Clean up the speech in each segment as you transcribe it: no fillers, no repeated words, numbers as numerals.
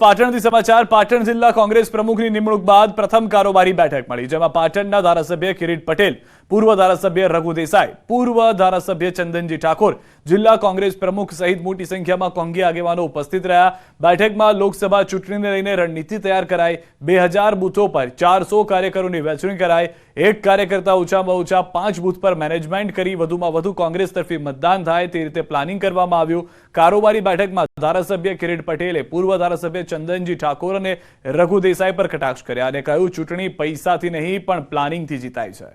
પાટણથી સમાચાર પાટણ જિલ્લા કોંગ્રેસ પ્રમુખની નિમણૂક બાદ પ્રથમ કારોબારી બેઠક મળી, જેમાં પાટણના ધારાસભ્ય કિરીટ પટેલ, પૂર્વ ધારાસભ્ય રઘુ દેસાઈ, પૂર્વ ધારાસભ્ય ચંદનજી ઠાકોર, જિલ્લા કોંગ્રેસ પ્રમુખ સહિત મોટી સંખ્યામાં કોંગી આગેવાનો ઉપસ્થિત રહ્યા। બેઠકમાં લોકસભા ચૂંટણીને લઈને રણનીતિ તૈયાર કરાઈ। 2000 બૂથો પર 400 કાર્યકરોની વહેંચણી કરાઈ। એક કાર્યકર્તા ઓછામાં ઓછા 5 બૂથ પર મેનેજમેન્ટ કરી વધુમાં વધુ કોંગ્રેસ તરફી મતદાન થાય તે રીતે પ્લાનિંગ કરવામાં આવ્યું। કારોબારી બેઠકમાં ધારાસભ્ય કિરીટ પટેલે પૂર્વ ધારાસભ્ય ચંદનજી ઠાકોર અને રઘુ દેસાઈ પર કટાક્ષ કર્યા અને કહ્યું, ચૂંટણી પૈસાથી નહીં પણ પ્લાનિંગથી જીતાય છે।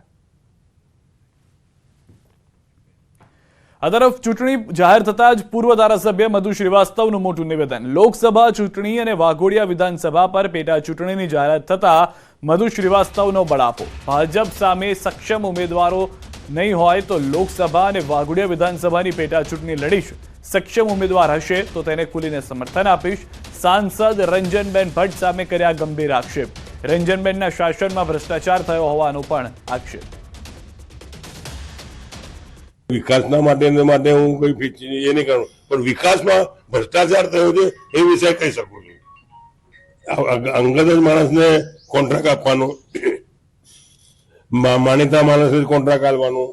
આ તરફ ચૂંટણી જાહેર થતાં જ પૂર્વ ધારાસભ્ય મધુ શ્રીવાસ્તવનું મોટું નિવેદન। લોકસભા ચૂંટણી અને વાઘોડિયા વિધાનસભા પર પેટા ચૂંટણીની જાહેરાત થતાં મધુ શ્રીવાસ્તવનો બળાપો। ભાજપ સામે સક્ષમ ઉમેદવારો નહીં હોય તો લોકસભા અને વાઘોડિયા વિધાનસભાની પેટા ચૂંટણી લડીશ। સક્ષમ ઉમેદવાર હશે તો તેને ખુલીને સમર્થન આપીશ। સાંસદ રંજનબેન ભટ્ટ સામે કર્યા ગંભીર આક્ષેપ। રંજનબેનના શાસનમાં ભ્રષ્ટાચાર થયો હોવાનો પણ આક્ષેપ। વિકાસના માટે હું કોઈ એ નહીં કરું, પણ વિકાસમાં ભ્રષ્ટાચાર થયો છે એ વિષય કહી શકું છું। અંગત જ માણસને કોન્ટ્રાક્ટ આપવાનો, માનીતા માણસને કોન્ટ્રાક્ટ આપવાનો,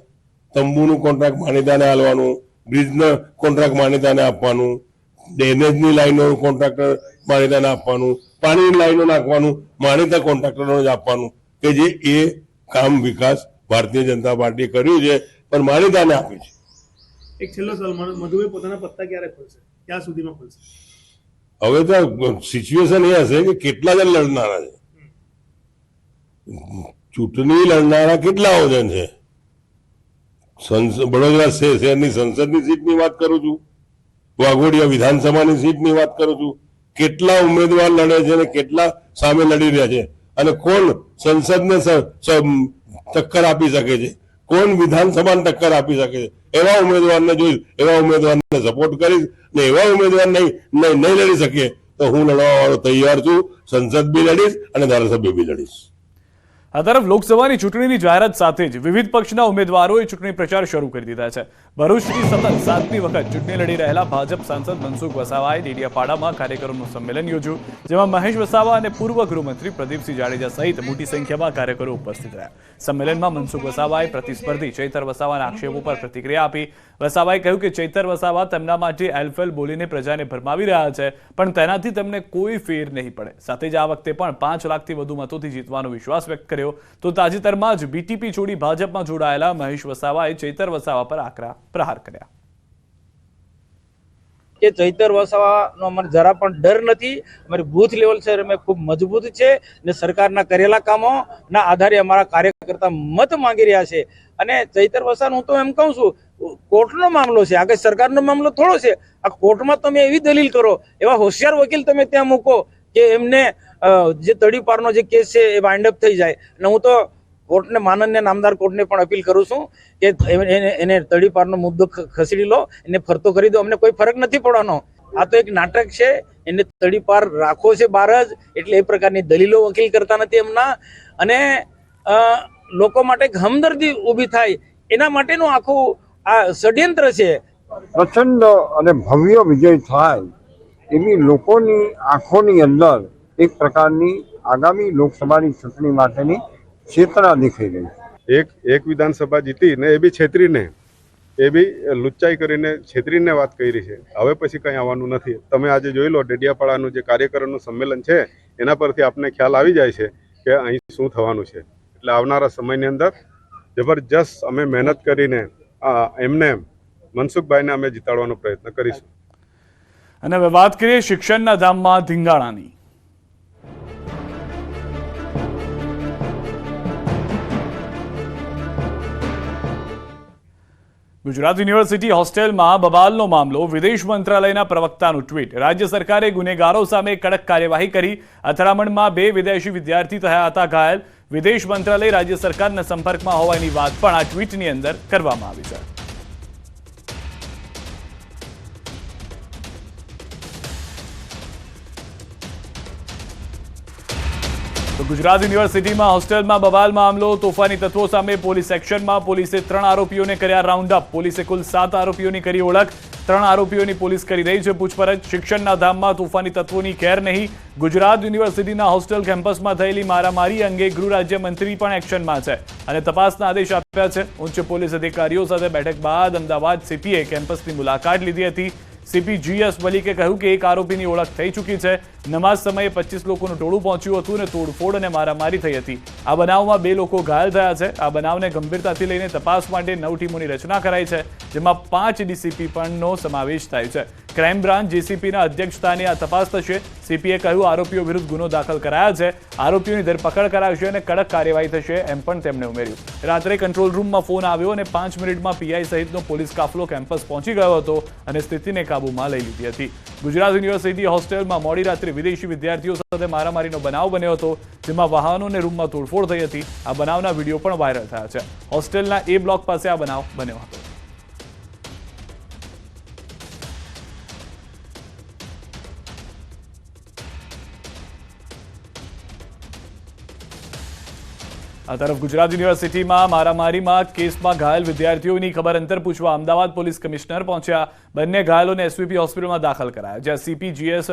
તંબુનું કોન્ટ્રાક્ટ માનીતાને આપવાનું, બ્રિજનો કોન્ટ્રાક્ટ માનીતાને આપવાનું, ડ્રેનેજની લાઈનોનું કોન્ટ્રાક્ટર માનીતાને આપવાનું, પાણીની લાઈનો નાખવાનું માનીતા કોન્ટ્રાક્ટરોને જ આપવાનું, કે જે એ કામ વિકાસ ભારતીય જનતા પાર્ટીએ કર્યું છે પણ માનીતાને આપ્યું છે। એક છેલ્લો સવાલ, મધુભાઈ પોતાના પત્તા ક્યારે ખોલશે, ક્યાં સુધીમાં ખોલશે? હવે તો સિચ્યુએશન એ હશે કે કેટલા જણ લડનારા છે, ચૂંટણી લડનારા કેટલા વજન છે। વડોદરા શહેરની સંસદની સીટની વાત કરું છું, વાઘોડિયા વિધાનસભાની સીટની વાત કરું છું, કેટલા ઉમેદવાર લડે છે અને કેટલા સામે લડી રહ્યા છે, અને કોણ સંસદને ટક્કર આપી શકે છે, કોણ વિધાનસભાને ટક્કર આપી શકે છે, એવા ઉમેદવારને જોઈશ, એવા ઉમેદવારને સપોર્ટ કરીશ, ને એવા ઉમેદવાર નહીં લડી શકે તો હું લડવા વાળો તૈયાર છું। સંસદ બી લડીશ અને ધારાસભ્ય બી લડીશ। આ તરફ લોકસભાની ચૂંટણીની જાહેરાત સાથે જ વિવિધ પક્ષના ઉમેદવારોએ ચૂંટણી પ્રચાર શરૂ કરી દીધા છે। ભરૂચથી સતત 7મી વખત ચૂંટણી લડી રહેલા ભાજપ સાંસદ મનસુખ વસાવાએ ડેડિયાપાડામાં કાર્યકરોનું સંમેલન યોજ્યું, જેમાં મહેશ વસાવા અને પૂર્વ ગૃહમંત્રી પ્રદીપસિંહ જાડેજા સહિત મોટી સંખ્યામાં કાર્યકરો ઉપસ્થિત રહ્યા। સંમેલનમાં મનસુખ વસાવાએ પ્રતિસ્પર્ધી ચૈતર વસાવાના આક્ષેપો પર પ્રતિક્રિયા આપી। વસાવાએ કહ્યું કે ચૈતર વસાવા તેમના માટે એલફેલ બોલીને પ્રજાને ભરમાવી રહ્યા છે, પણ તેનાથી તેમને કોઈ ફેર નહીં પડે। સાથે જ આ વખતે પણ 5 લાખથી વધુ મતોથી જીતવાનો વિશ્વાસ વ્યક્ત કર્યો। તો તાજેતરમાં જ બીટીપી છોડી ભાજપમાં જોડાયેલા મહેશ વસાવાએ ચૈતર વસાવા પર આકરા પ્રહાર કર્યા। કે ચૈતર વસાવાનો અમારે જરા પણ ડર નથી, અમારી બૂથ લેવલ છે અમે ખૂબ મજબૂત છે ને સરકારના કરેલા કામોના આધારે અમારા કાર્યકર્તા મત માંગી રહ્યા છે। અને ચૈતર વસાવાનું હું તો એમ કહું છું, કોર્ટનો મામલો છે, આગળ સરકારનો મામલો થોડો છે। આ કોર્ટમાં તમે એવી દલીલ કરો, એવા હોશિયાર વકીલ તમે ત્યાં મૂકો કે એમને જે તડીપારનો જે કેસ છે એ વાઇન્ડ અપ થઈ જાય। અને હું તો કોર્ટને, માનનીય નામદાર કોર્ટને પણ અપીલ કરું છું કે એને તડીપારનો મુદ્દો ખસેડી લો, એને ફરતો કરી દો, અમને કોઈ ફરક નથી પડવાનો। આ તો એક નાટક છે, એને તડીપાર રાખવો છે બહાર જ, એટલે એ પ્રકારની દલીલો વકીલ કરતા નથી એમના, અને લોકો માટે એક હમદર્દી ઊભી થાય એના માટેનું આખું આ ષડયંત્ર છે। પ્રચંડ અને ભવ્ય વિજય થાય એવી લોકોની આંખોની અંદર એક પ્રકારની આગામી લોકસભાની ચૂંટણી માટેની ચેતના દેખાઈ રહી છે। એક વિધાનસભા જીતીને એ બી છેતરીને, એ બી લુચ્ચાઈ કરીને છેતરીને વાત કરી છે। હવે પછી કંઈ આવવાનું નથી। તમે આજે જોઈ લો, ડેડિયાપાડાનું જે કાર્યકરોનું સંમેલન છે એના પરથી આપને ખ્યાલ આવી જાય છે કે અહીં શું થવાનું છે। એટલે આવનારા સમયની અંદર જબરજસ્ત અમે મહેનત કરીને એમને મનસુખભાઈને અમે જીતાડવાનો પ્રયત્ન કરીશું। અને હવે વાત કરીએ શિક્ષણના ધામમાં ધીંગાણાની। ગુજરાત યુનિવર્સિટી હોસ્ટેલમાં બબાલનો મામલો, વિદેશ મંત્રાલયના પ્રવક્તાનું ટ્વીટ। રાજ્ય સરકારે ગુનેગારો સામે કડક કાર્યવાહી કરી। અથડામણમાં 2 વિદેશી વિદ્યાર્થી થયા હતા ઘાયલ। વિદેશ મંત્રાલય રાજ્ય સરકારના સંપર્કમાં હોવાની વાત પણ આ ટ્વીટની અંદર કરવામાં આવી છે। તો ગુજરાત યુનિવર્સિટીમાં હોસ્ટેલમાં બબાલ મામલો, તોફાની તત્વો સામે પોલીસ એક્શનમાં। પોલીસે 3 આરોપીઓને કર્યા રાઉન્ડ અપ। પોલીસે કુલ 7 આરોપીઓની કરી ઓળખ। 3 આરોપીઓની પોલીસ કરી રહી છે પૂછપરછ। શિક્ષણના ધામમાં તોફાની તત્વોની ખેર નહીં। ગુજરાત યુનિવર્સિટીના હોસ્ટેલ કેમ્પસમાં થયેલી મારામારી અંગે ગૃહ રાજ્યમંત્રી પણ એક્શનમાં છે અને તપાસના આદેશ આપ્યા છે। ઉચ્ચ પોલીસ અધિકારીઓ સાથે બેઠક બાદ અમદાવાદ સીપીએ કેમ્પસની મુલાકાત લીધી હતી। સીપી GS મલિકે કહ્યું કે એક આરોપીની ઓળખ થઈ ચૂકી છે। નમાઝ સમયે 25 લોકોનું ટોળું પહોંચ્યું હતું અને તોડફોડ અને મારામારી થઈ હતી। આ બનાવમાં 2 લોકો ઘાયલ થયા છે। આ બનાવને ગંભીરતાથી લઈને તપાસ માટે 9 ટીમોની રચના કરાઈ છે, જેમાં 5 ડીસીપી પણનો સમાવેશ થાય છે। ક્રાઇમ બ્રાન્ચ જેસીપીના અધ્યક્ષસ્થાને આ તપાસ થશે। સીપીએ કહ્યું આરોપીઓ વિરુદ્ધ ગુનો દાખલ કરાયા છે, આરોપીઓની ધરપકડ કરાશે અને કડક કાર્યવાહી થશે એમ પણ તેમણે ઉમેર્યું। રાત્રે કંટ્રોલ રૂમમાં ફોન આવ્યો અને 5 મિનિટમાં પીઆઈ સહિતનો પોલીસ કાફલો કેમ્પસ પહોંચી ગયો હતો અને સ્થિતિને કાબૂમાં લઈ લીધી હતી। ગુજરાત યુનિવર્સિટી હોસ્ટેલમાં મોડી રાત્રે વિદેશી વિદ્યાર્થીઓ સાથે મારામારીનો બનાવ બન્યો હતો, જેમાં વાહનો અને રૂમમાં તોડફોડ થઈ હતી। આ બનાવના વિડીયો પણ વાયરલ થયા છે। હોસ્ટેલના A બ્લોક પાસે આ બનાવ બન્યો હતો। આ તરફ ગુજરાત યુનિવર્સિટીમાં મારામારીમાં કેસમાં ઘાયલ વિદ્યાર્થીઓની ખબર અંતર પૂછવા અમદાવાદ પોલીસ કમિશનર પહોંચ્યા। બંને ઘાયલોને એસવીપી હોસ્પિટલમાં દાખલ કરાયા, જ્યાં CP GS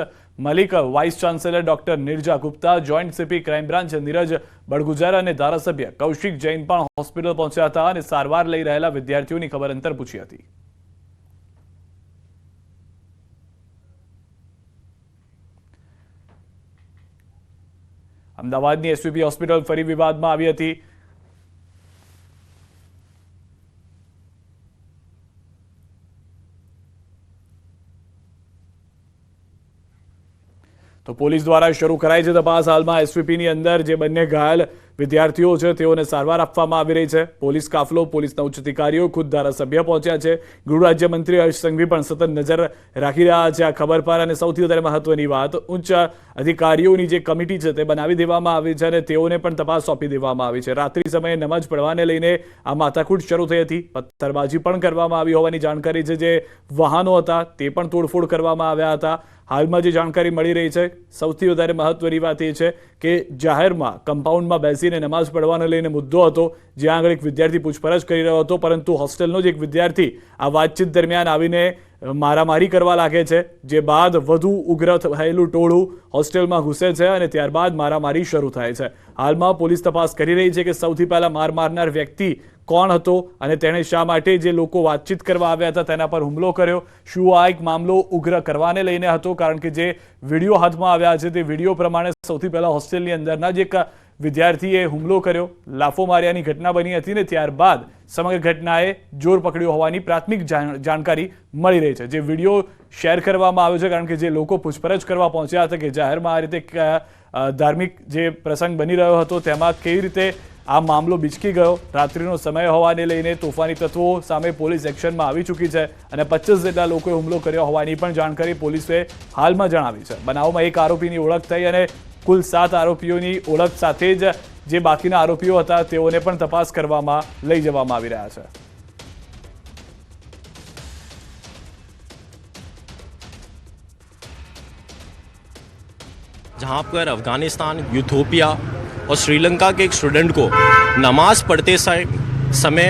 Malik, vice chancellor doctor Neerja Gupta, joint CP crime branch Neeraj Badgujar અને ધારાસભ્ય કૌશિક જૈન પણ હોસ્પિટલ પહોંચ્યા હતા અને સારવાર લઈ રહેલા વિદ્યાર્થીઓની ખબર અંતર પૂછી હતી। અમદાવાદની એસવીપી હોસ્પિટલ ફરી વિવાદમાં આવી હતી। તો પોલીસ દ્વારા શરૂ કરાઈ છે તપાસ। હાલમાં એસવીપીની અંદર જે બંને ઘાયલ વિદ્યાર્થીઓ છે તેઓને સારવાર આપવામાં આવી રહી છે। પોલીસ કાફલો, પોલીસના ઉચ્ચ અધિકારીઓ, ખુદ ધારાસભ્ય પહોંચ્યા છે। ગૃહ રાજ્યમંત્રી હર્ષ સંઘવી પણ સતત નજર રાખી રહ્યા છે આ ખબર પર। અને સૌથી વધારે મહત્વની વાત, ઉચ્ચ અધિકારીઓની જે કમિટી છે તે બનાવી દેવામાં આવી છે અને તેઓને પણ તપાસ સોંપી દેવામાં આવી છે। રાત્રિ સમયે નમાઝ પઢવાને લઈને આ માથાકૂટ શરૂ થઈ હતી। પથ્થરબાજી પણ કરવામાં આવી હોવાની જાણકારી છે। જે વાહનો હતા તે પણ તોડફોડ કરવામાં આવ્યા હતા। હાલમાં જે જાણકારી મળી રહી છે, સૌથી વધારે મહત્વની વાત એ છે કે જાહેરમાં કમ્પાઉન્ડમાં બેસીને નમાઝ પઢવાને લઈને મુદ્દો હતો, જ્યાં આગળ એક વિદ્યાર્થી પૂછપરછ કરી રહ્યો હતો, પરંતુ હોસ્ટેલનો જ એક વિદ્યાર્થી આ વાતચીત દરમિયાન આવીને મારામારી કરવા લાગે છે, જે બાદ વધુ ઉગ્ર થયેલું ટોળું હોસ્ટેલમાં ઘૂસે છે અને ત્યારબાદ મારામારી શરૂ થાય છે। હાલમાં પોલીસ તપાસ કરી રહી છે કે સૌથી પહેલા માર મારનાર વ્યક્તિ કોણ હતો અને તેણે શા માટે જે લોકો વાતચીત કરવા આવ્યા હતા તેના પર હુમલો કર્યો। શું આ એક મામલો ઉગ્ર કરવાને લઈને હતો? કારણ કે જે વિડીયો હાથમાં આવ્યા છે તે વિડીયો પ્રમાણે સૌથી પહેલા હોસ્ટેલની અંદરના જ એક વિદ્યાર્થીએ હુમલો કર્યો, લાફો માર્યાની ઘટના બની હતી ને ત્યારબાદ સમગ્ર ઘટનાએ જોર પકડ્યો હોવાની પ્રાથમિક જાણકારી મળી રહી છે। જે વિડીયો શેર કરવામાં આવ્યો છે, કારણ કે જે લોકો પૂછપરછ કરવા પહોંચ્યા હતા કે જાહેરમાં આ રીતે ધાર્મિક જે પ્રસંગ બની રહ્યો હતો તેમાં કેવી રીતે આ મામલો બિચકી ગયો। રાત્રિનો સમય હોવાને લઈને તોફાની તત્વો સામે પોલીસ એક્શનમાં આવી ચૂકી છે અને 25 જેટલા લોકોએ હુમલો કર્યો હોવાની પણ જાણકારી પોલીસે હાલમાં જણાવી છે। બનાવમાં એક આરોપીની ઓળખ થઈ અને કુલ 7 આરોપીઓની ઓળખ સાથે જ જે બાકીના આરોપીઓ હતા તેઓને પણ તપાસ કરવામાં લઈ જવામાં આવી રહ્યા છે। जहाँ पर अफगानिस्तान, यूथोपिया और श्रीलंका के एक स्टूडेंट को नमाज पढ़ते समय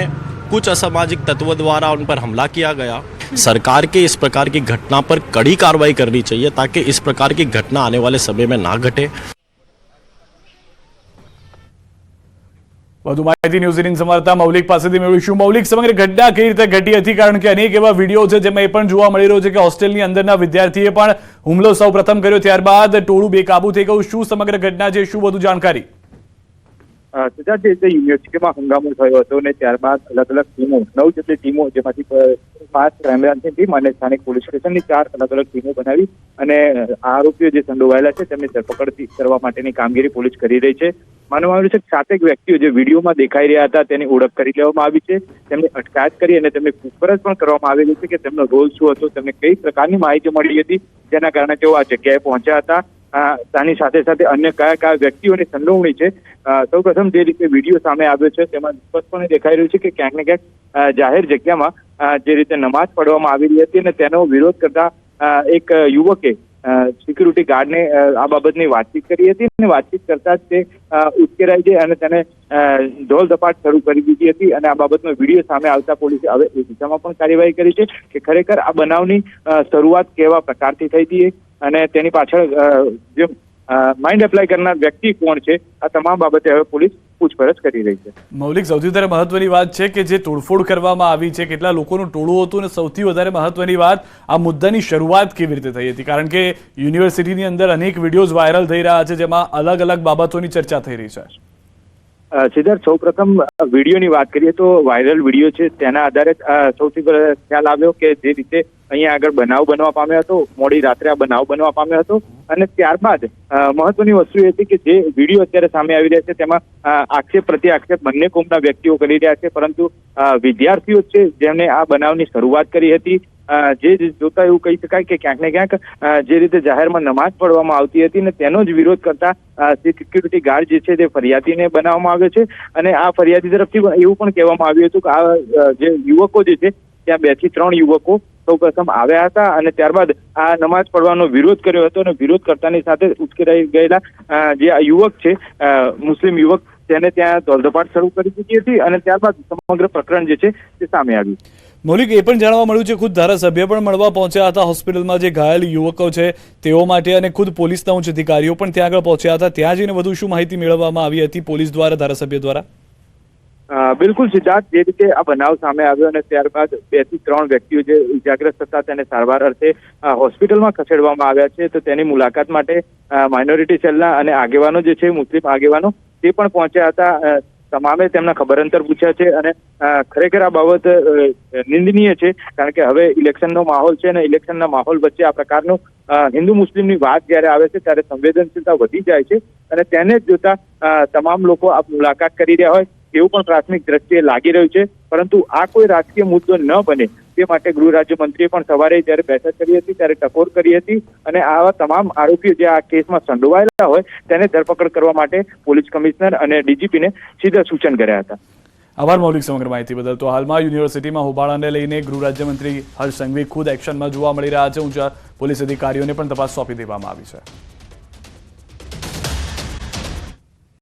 कुछ असामाजिक तत्वों द्वारा उन पर हमला किया गया। सरकार के इस प्रकार की घटना पर कड़ी कार्रवाई करनी चाहिए ताकि इस प्रकार की घटना आने वाले समय में ना घटे। વધુ માહિતી ન્યૂઝ 18 સમાચાર મૌલિક પાસેથી મેળવીશું। મૌલિક, સમગ્ર ઘટના કેવી રીતે ઘટી હતી? કારણ કે અનેક એવા વિડીયો છે જેમાં એ પણ જોવા મળી રહ્યો છે કે હોસ્ટેલની અંદરના વિદ્યાર્થીએ પણ હુમલો સૌ પ્રથમ કર્યો, ત્યારબાદ ટોળું બેકાબુ થઈ ગયું। શું સમગ્ર ઘટના છે, શું વધુ જાણકારી? યુનિવર્સિટીમાં હંગામો થયો હતો અને ત્યારબાદ અલગ અલગ ટીમો, 9 જેટલી ટીમો, જેમાંથી 5 ક્રાઇમ બ્રાન્ચની ટીમ અને સ્થાનિક પોલીસ સ્ટેશનની 4 અલગ અલગ ટીમો બનાવી અને આરોપીઓ જે સંડોવાયેલા છે તેમની ધરપકડ કરવા માટેની કામગીરી પોલીસ કરી રહી છે। માનવામાં આવ્યું છે કે 7 વ્યક્તિઓ જે વિડીયોમાં દેખાઈ રહ્યા હતા તેની ઓળખ કરી લેવામાં આવી છે, તેમની અટકાયત કરી અને તેમને પૂછપરછ પણ કરવામાં આવેલી છે કે તેમનો રોલ શું હતો, તેમને કઈ પ્રકારની માહિતી મળી હતી જેના કારણે તેઓ આ જગ્યાએ પહોંચ્યા હતા। તેની સાથે સાથે અન્ય કયા કયા વ્યક્તિઓની સંડોવણી છે। સૌપ્રથમ જે રીતે વિડીયો સામે આવ્યો છે તેમાં સ્પષ્ટપણે દેખાઈ રહ્યું છે કે ક્યાંક ને ક્યાંક જાહેર જગ્યામાં જે રીતે નમાઝ પઢવામાં આવેલી હતી અને તેનો વિરોધ કરતા એક યુવકે સિક્યુરિટી ગાર્ડને આ બાબતની વાતચીત કરી હતી અને વાતચીત કરતા જ તે ઉશ્કેરાઈ છે અને તેને ઢોલ ધપાટ શરૂ કરી દીધી હતી અને આ બાબતનો વિડીયો સામે આવતા પોલીસે હવે એ દિશામાં પણ કાર્યવાહી કરી છે કે ખરેખર આ બનાવની શરૂઆત કેવા પ્રકારથી થઈ હતી અને તેની પાછળ જે માઇન્ડ એપ્લાય કરનાર વ્યક્તિ કોણ છે, આ તમામ બાબતે હવે પોલીસ પૂછપરછ કરી રહી છે. મૌલિક, સૌથી વધારે મહત્વની વાત છે કે જે તોડફોડ કરવામાં આવી છે, કેટલા લોકોનું ટોળું હતું, અને સૌથી વધારે મહત્વની વાત આ મુદ્દાની શરૂઆત કેવી રીતે થઈ હતી, કારણ કે યુનિવર્સિટીની અંદર અનેક વિડીયોઝ વાયરલ થઈ રહ્યા છે જેમાં અલગ અલગ બાબતોની ચર્ચા થઈ રહી છે. સિદ્ધાર્થ, સૌપ્રથમ વિડીયોની વાત કરીએ તો વાયરલ વિડીયો છે તેના આધારે સૌથી ખ્યાલ આવ્યો કે જે રીતે અહીંયા આગળ બનાવ બનવા પામ્યો હતો, મોડી રાત્રે આ બનાવ બનવા પામ્યો હતો અને ત્યારબાદ મહત્વની વસ્તુ એ હતી કે જે વિડીયો અત્યારે સામે આવી રહ્યા છે તેમાં આક્ષેપ પ્રત્યે આક્ષેપ બંને કોમના વ્યક્તિઓ કરી રહ્યા છે, પરંતુ વિદ્યાર્થીઓ છે જેમણે આ બનાવની શરૂઆત કરી હતી, જે જોતા એવું કહી શકાય કે ક્યાંક ને ક્યાંક જે રીતે જાહેરમાં નમાઝ પઢવામાં આવતી હતી ને તેનો જ વિરોધ કરતા સિક્યુરિટી ગાર્ડ જે છે તે ફરિયાદીને બનાવવામાં આવ્યો છે અને આ ફરિયાદી તરફથી એવું પણ કહેવામાં આવ્યું હતું કે આ જે યુવકો જે છે ત્યાં 2 થી 3 યુવકો સૌપ્રથમ આવ્યા હતા અને ત્યારબાદ આ નમાઝ પઢવાનો વિરોધ કર્યો હતો અને વિરોધ કરતાની સાથે ઉશ્કેરાઈ ગયેલા જે આ યુવક છે, મુસ્લિમ યુવક, તેને ત્યાં ધોલધપાટ શરૂ કરી દીધી હતી અને ત્યારબાદ સમગ્ર પ્રકરણ જે છે તે સામે આવ્યું. મૌલિક, એ પણ જાણવા મળ્યું છે ખુદ ધારાસભ્ય પણ મળવા પહોંચ્યા હતા હોસ્પિટલમાં જે ઘાયલ યુવકો છે તેઓ માટે, અને ખુદ પોલીસના ઉચ્ચ અધિકારીઓ પણ ત્યાં આગળ પહોંચ્યા હતા. ત્યાં જઈને વધુ શું માહિતી મેળવવામાં આવી હતી પોલીસ દ્વારા, ધારાસભ્ય દ્વારા? બિલકુલ સિદ્ધાર્થ, જે રીતે આ બનાવ સામે આવ્યો અને ત્યારબાદ 2 થી 3 વ્યક્તિઓ જે ઇજાગ્રસ્ત હતા તેને સારવાર અર્થે હોસ્પિટલમાં ખસેડવામાં આવ્યા છે, તો તેની મુલાકાત માટે માઇનોરિટી સેલના અને આગેવાનો જે છે, મુસ્લિમ આગેવાનો, તે પણ પહોંચ્યા હતા. તમામે તેમના ખબર અંતર પૂછ્યા છે અને ખરેખર આ બાબત નિંદનીય છે, કારણ કે હવે ઇલેક્શનનો માહોલ છે અને ઇલેક્શનના માહોલ વચ્ચે આ પ્રકારનું હિન્દુ મુસ્લિમની વાત જ્યારે આવે છે ત્યારે સંવેદનશીલતા વધી જાય છે અને તેને જ જોતા તમામ લોકો આ મુલાકાત કરી રહ્યા હોય એવું પણ પ્રાથમિક દ્રષ્ટિએ લાગી રહ્યું છે, પરંતુ આ કોઈ રાજકીય મુદ્દો ન બને તે માટે ગૃહ રાજ્યમંત્રીએ પણ સવારે જ્યારે બેઠક કરી હતી ત્યારે ટકોર કરી હતી અને આવા તમામ આરોપીઓ જે આ કેસમાં સંડોવાયેલા હોય તેને ધરપકડ કરવા માટે પોલીસ કમિશનર અને ડીજીપીને સીધા સૂચન કર્યા હતા. આભાર મૌલિક, સમગ્ર માહિતી બદલ. તો હાલમાં યુનિવર્સિટીમાં હોબાળાને લઈને ગૃહ રાજ્યમંત્રી હર્ષ સંઘવી ખુદ એક્શનમાં જોવા મળી રહ્યા છે. ઊંચા પોલીસ અધિકારીઓને પણ તપાસ સોંપી દેવામાં આવી છે.